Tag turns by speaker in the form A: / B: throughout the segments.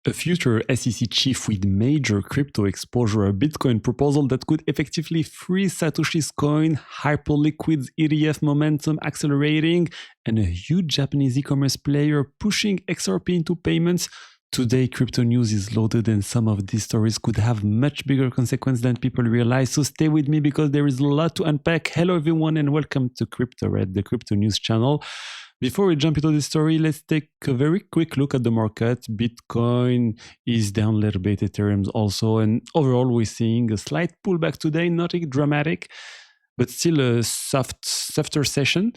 A: A future SEC chief with major crypto exposure, a Bitcoin proposal that could effectively freeze Satoshi's coin, hyperliquid ETF momentum accelerating, and a huge Japanese e-commerce player pushing XRP into payments. Today, crypto news is loaded, and some of these stories could have much bigger consequences than people realize. So stay with me because there is a lot to unpack. Hello, everyone, and welcome to Crypto Red, the crypto news channel. Before we jump into this story, let's take a very quick look at the market. Bitcoin is down a little bit, Ethereum also, and overall we're seeing a slight pullback today, nothing dramatic, but still a softer session.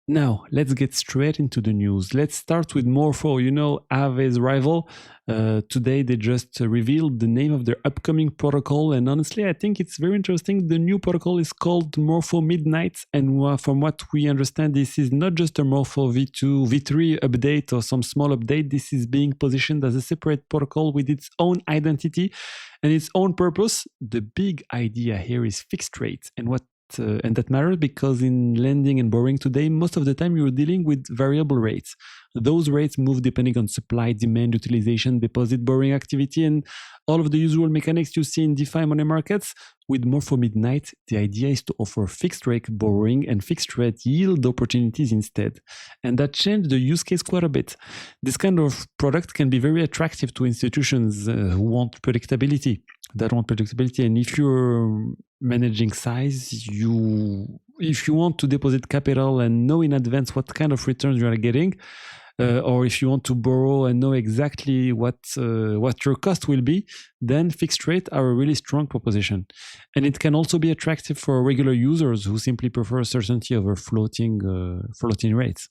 A: Now, let's get straight into the news. Let's start with Morpho, Aave's rival. Today, they just revealed the name of their upcoming protocol. And honestly, I think it's very interesting. The new protocol is called Morpho Midnight. And from what we understand, this is not just a Morpho V2, V3 update or some small update. This is being positioned as a separate protocol with its own identity and its own purpose. The big idea here is fixed rates. And that matters because in lending and borrowing today, most of the time you're dealing with variable rates. Those rates move depending on supply, demand, utilization, deposit, borrowing activity, and all of the usual mechanics you see in DeFi money markets. With Morpho Midnight, the idea is to offer fixed rate borrowing and fixed rate yield opportunities instead. And that changed the use case quite a bit. This kind of product can be very attractive to institutions who want predictability. And if you're managing size, if you want to deposit capital and know in advance what kind of returns you are getting, or if you want to borrow and know exactly what your cost will be, then fixed rate are a really strong proposition. And it can also be attractive for regular users who simply prefer certainty over floating rates.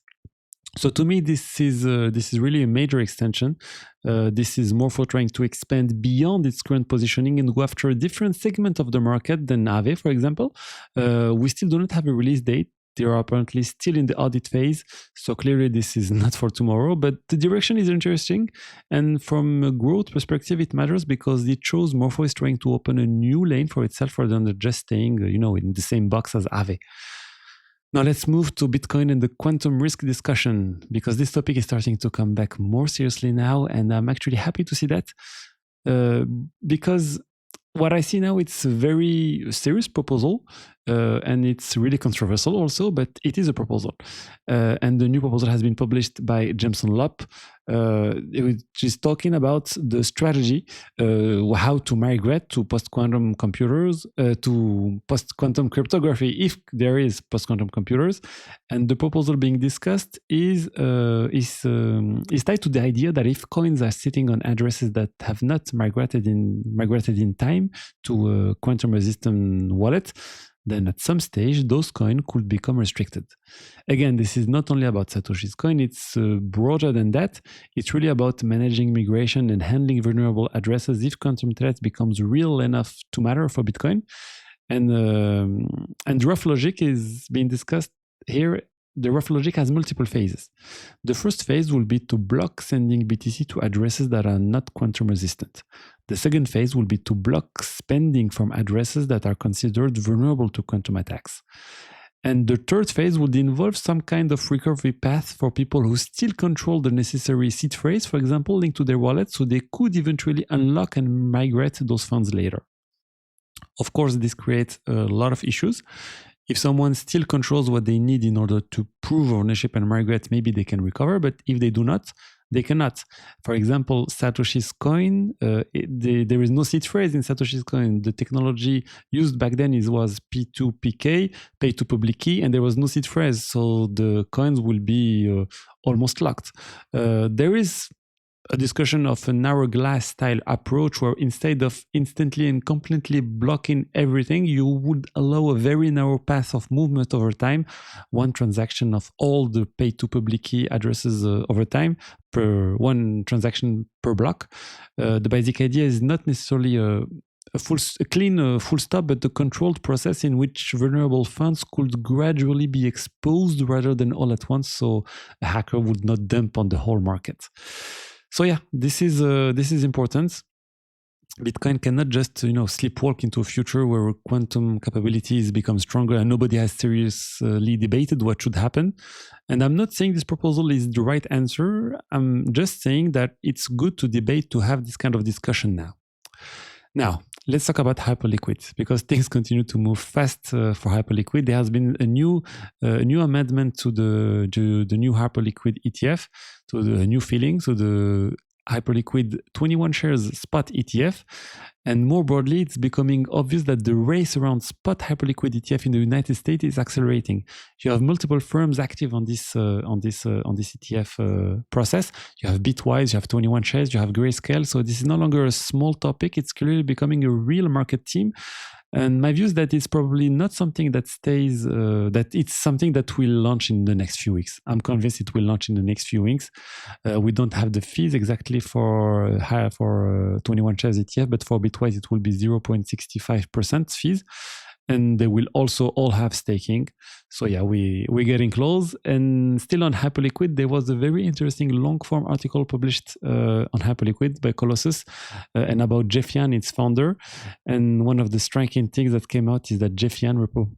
A: So to me, this is really a major extension. This is Morpho trying to expand beyond its current positioning and go after a different segment of the market than Aave, for example. We still do not have a release date. They are apparently still in the audit phase, so clearly this is not for tomorrow, but the direction is interesting. And from a growth perspective, it matters because it shows Morpho is trying to open a new lane for itself rather than just staying in the same box as Aave. Now let's move to Bitcoin and the quantum risk discussion, because this topic is starting to come back more seriously now, and I'm actually happy to see that because what I see now, it's a very serious proposal, and it's really controversial also, but it is a proposal. And the new proposal has been published by Jameson Lopp, which is talking about the strategy, how to migrate to post-quantum computers, to post-quantum cryptography, if there is post-quantum computers. And the proposal being discussed is tied to the idea that if coins are sitting on addresses that have not migrated in time to a quantum-resistant wallet, then at some stage, those coins could become restricted. Again, this is not only about Satoshi's coin, it's broader than that. It's really about managing migration and handling vulnerable addresses if quantum threat becomes real enough to matter for Bitcoin. And rough logic is being discussed here. The rough logic has multiple phases. The first phase will be to block sending BTC to addresses that are not quantum resistant. The second phase will be to block spending from addresses that are considered vulnerable to quantum attacks. And the third phase would involve some kind of recovery path for people who still control the necessary seed phrase, for example, linked to their wallet, so they could eventually unlock and migrate those funds later. Of course, this creates a lot of issues. If someone still controls what they need in order to prove ownership and migrate, maybe they can recover, but if they do not, they cannot. For example, Satoshi's coin, there is no seed phrase in Satoshi's coin. The technology used back then was P2PK, pay to public key, and there was no seed phrase, so the coins will be almost locked. There is a discussion of an hourglass style approach where instead of instantly and completely blocking everything, you would allow a very narrow path of movement over time, one transaction of all the pay to public key addresses over time, per one transaction per block. The basic idea is not necessarily a clean full stop, but a controlled process in which vulnerable funds could gradually be exposed rather than all at once, so a hacker would not dump on the whole market. So yeah, this is important. Bitcoin cannot just sleepwalk into a future where quantum capabilities become stronger and nobody has seriously debated what should happen. And I'm not saying this proposal is the right answer. I'm just saying that it's good to debate, to have this kind of discussion now. Now, let's talk about Hyperliquid, because things continue to move fast for Hyperliquid. There has been a new amendment to the new Hyperliquid ETF, to the new filling, so the Hyperliquid 21 shares spot ETF. And more broadly, it's becoming obvious that the race around spot Hyperliquid ETF in the United States is accelerating. You have multiple firms active on this ETF process. You have Bitwise, you have 21 shares, you have Grayscale. So this is no longer a small topic. It's clearly becoming a real market team. And my view is that it's probably not something that stays, that it's something that will launch in the next few weeks. I'm convinced it will launch in the next few weeks. We don't have the fees exactly for 21 shares ETF, but for Bitwise, it will be 0.65% fees. And they will also all have staking. So yeah, we're getting close. And still on Hyperliquid, there was a very interesting long-form article published on Hyperliquid by Colossus and about Jeff Yan, its founder. And one of the striking things that came out is that Jeff Yan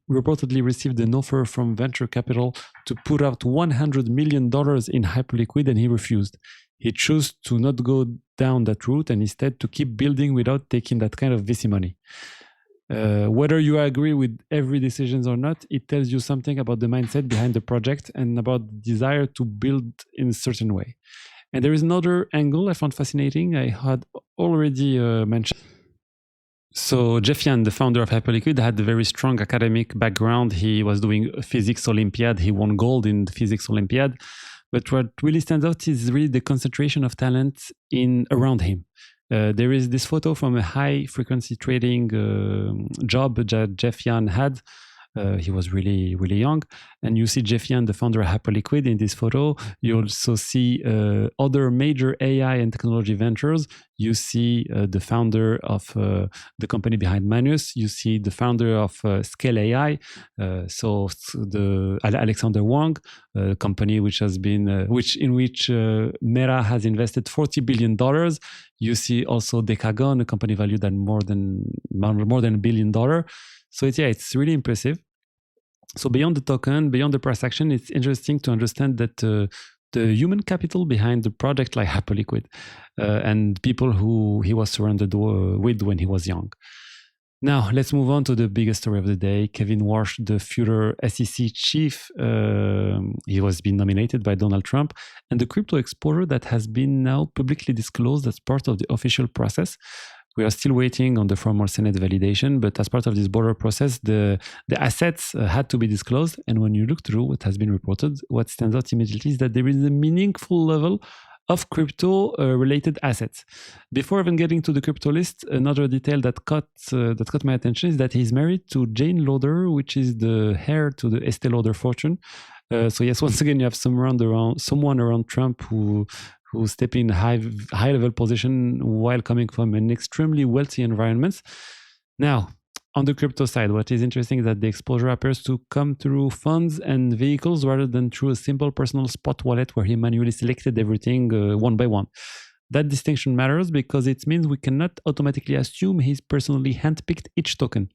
A: reportedly received an offer from venture capital to put out $100 million in Hyperliquid, and he refused. He chose to not go down that route and instead to keep building without taking that kind of VC money. Whether you agree with every decision or not, it tells you something about the mindset behind the project and about the desire to build in a certain way. And there is another angle I found fascinating. I had already mentioned. So Jeff Yan, the founder of Hyperliquid, had a very strong academic background. He was doing a physics Olympiad. He won gold in the physics Olympiad. But what really stands out is really the concentration of talent around him. There is this photo from a high frequency trading job that Jeff Yan had. He was really, really young. And you see Jeff Yan, the founder of Hyperliquid, in this photo. You also see other major AI and technology ventures. You see the founder of the company behind Manus. You see the founder of Scale AI. So the Alexander Wang, a company which has been, in which Meta has invested $40 billion. You see also Decagon, a company valued at more than $1 billion. So it's really impressive. So beyond the token, beyond the price action, it's interesting to understand that the human capital behind the project like Hyperliquid and people who he was surrounded with when he was young. Now, let's move on to the biggest story of the day. Kevin Warsh, the future SEC chief, he has been nominated by Donald Trump, and the crypto exposure that has been now publicly disclosed as part of the official process. We are still waiting on the formal Senate validation, but as part of this broader process, the assets had to be disclosed. And when you look through what has been reported, what stands out immediately is that there is a meaningful level of crypto-related assets. Before even getting to the crypto list, another detail that caught my attention is that he's married to Jane Lauder, which is the heir to the Estee Lauder fortune. So yes, once again, you have someone around Trump who step in high level position while coming from an extremely wealthy environment. Now, on the crypto side, what is interesting is that the exposure appears to come through funds and vehicles rather than through a simple personal spot wallet where he manually selected everything one by one. That distinction matters because it means we cannot automatically assume he's personally handpicked each token.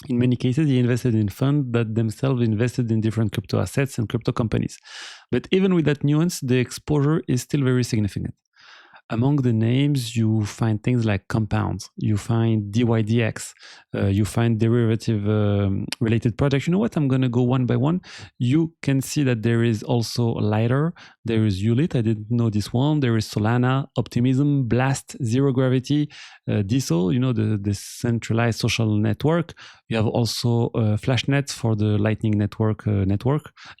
A: In many cases, he invested in funds that themselves invested in different crypto assets and crypto companies. But even with that nuance, the exposure is still very significant. Among the names, you find things like Compound, you find DYDX, you find derivative-related projects. You know what? I'm going to go one by one. You can see that there is also Lighter, there is Ulit, I didn't know this one, there is Solana, Optimism, Blast, Zero Gravity, DSO, the decentralized social network. You have also Flashnet for the Lightning Network. You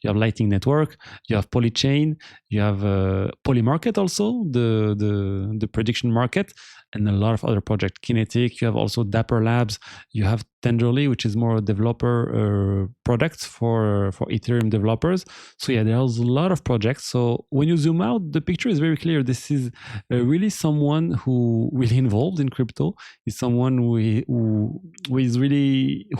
A: have Lightning Network, you have Polychain, you have Polymarket also, the prediction market, and a lot of other projects. Kinetic, you have also Dapper Labs, you have Tenderly, which is more a developer product for Ethereum developers. So yeah, there's a lot of projects. So when you zoom out, the picture is very clear. This is really someone who really involved in crypto, is someone who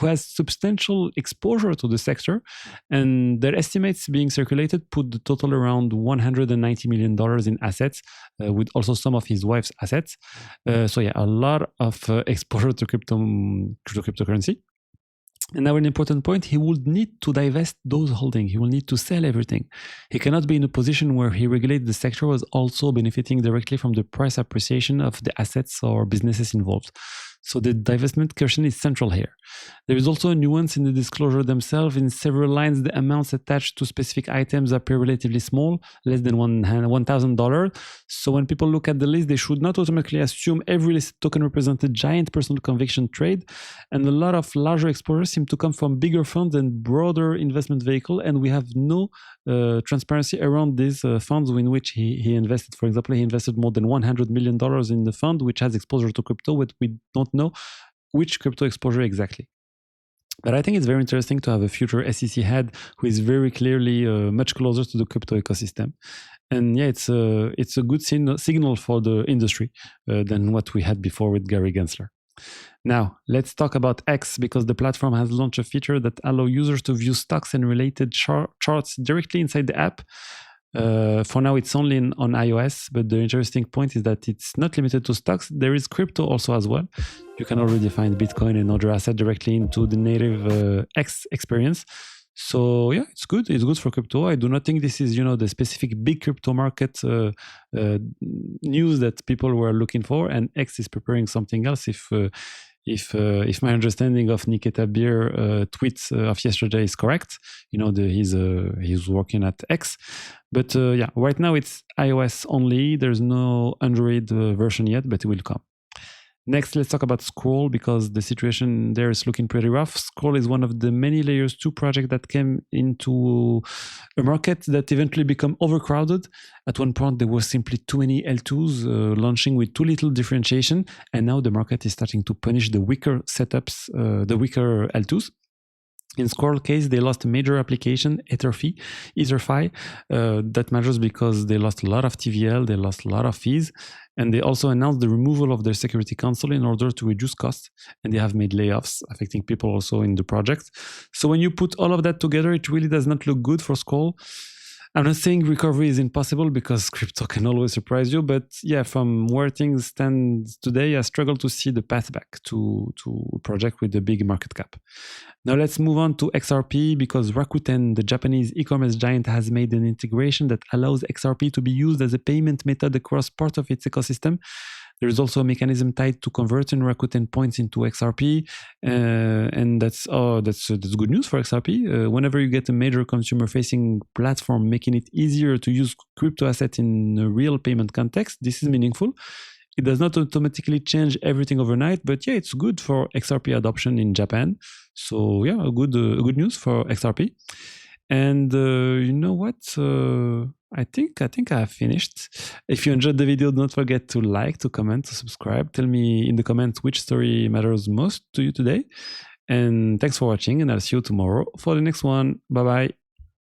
A: has substantial exposure to the sector, and their estimates being circulated put the total around $190 million in assets, with also some of his wife's assets. So yeah, a lot of exposure to cryptocurrency. And now an important point, he would need to divest those holdings. He will need to sell everything. He cannot be in a position where he regulates the sector was also benefiting directly from the price appreciation of the assets or businesses involved. So the divestment question is central here. There is also a nuance in the disclosure themselves. In several lines, the amounts attached to specific items appear relatively small, less than $1,000. So when people look at the list, they should not automatically assume every listed token represents a giant personal conviction trade. And a lot of larger exposures seem to come from bigger funds and broader investment vehicle. And we have no transparency around these funds in which he invested. For example, he invested more than $100 million in the fund, which has exposure to crypto, but we don't know which crypto exposure exactly. But I think it's very interesting to have a future SEC head who is very clearly much closer to the crypto ecosystem. And yeah, it's a good signal for the industry than what we had before with Gary Gensler. Now, let's talk about X, because the platform has launched a feature that allows users to view stocks and related charts directly inside the app. For now, it's only on iOS, but the interesting point is that it's not limited to stocks. There is crypto also as well. You can already find Bitcoin and other assets directly into the native X experience. So yeah, it's good. It's good for crypto. I do not think this is, the specific big crypto market news that people were looking for, and X is preparing something else. If my understanding of Nikita Beer tweets of yesterday is correct, he's working at X. But yeah, right now it's iOS only. There's no Android version yet, but it will come. Next, let's talk about Scroll, because the situation there is looking pretty rough. Scroll is one of the many Layers 2 projects that came into a market that eventually became overcrowded. At one point, there was simply too many L2s launching with too little differentiation. And now the market is starting to punish the weaker setups, the weaker L2s. In Scroll case, they lost a major application, Etherfi. That matters because they lost a lot of TVL, they lost a lot of fees, and they also announced the removal of their security console in order to reduce costs, and they have made layoffs, affecting people also in the project. So when you put all of that together, it really does not look good for Scroll. I'm not saying recovery is impossible, because crypto can always surprise you, but yeah, from where things stand today, I struggle to see the path back to a project with a big market cap. Now let's move on to XRP, because Rakuten, the Japanese e-commerce giant, has made an integration that allows XRP to be used as a payment method across part of its ecosystem. There is also a mechanism tied to converting Rakuten points into XRP, and that's good news for XRP. Whenever you get a major consumer-facing platform making it easier to use crypto asset in a real payment context, this is meaningful. It does not automatically change everything overnight, but yeah, it's good for XRP adoption in Japan. So yeah, a good news for XRP. And you know what? I think I have finished. If you enjoyed the video, don't forget to like, to comment, to subscribe. Tell me in the comments which story matters most to you today. And thanks for watching, and I'll see you tomorrow for the next one. Bye bye.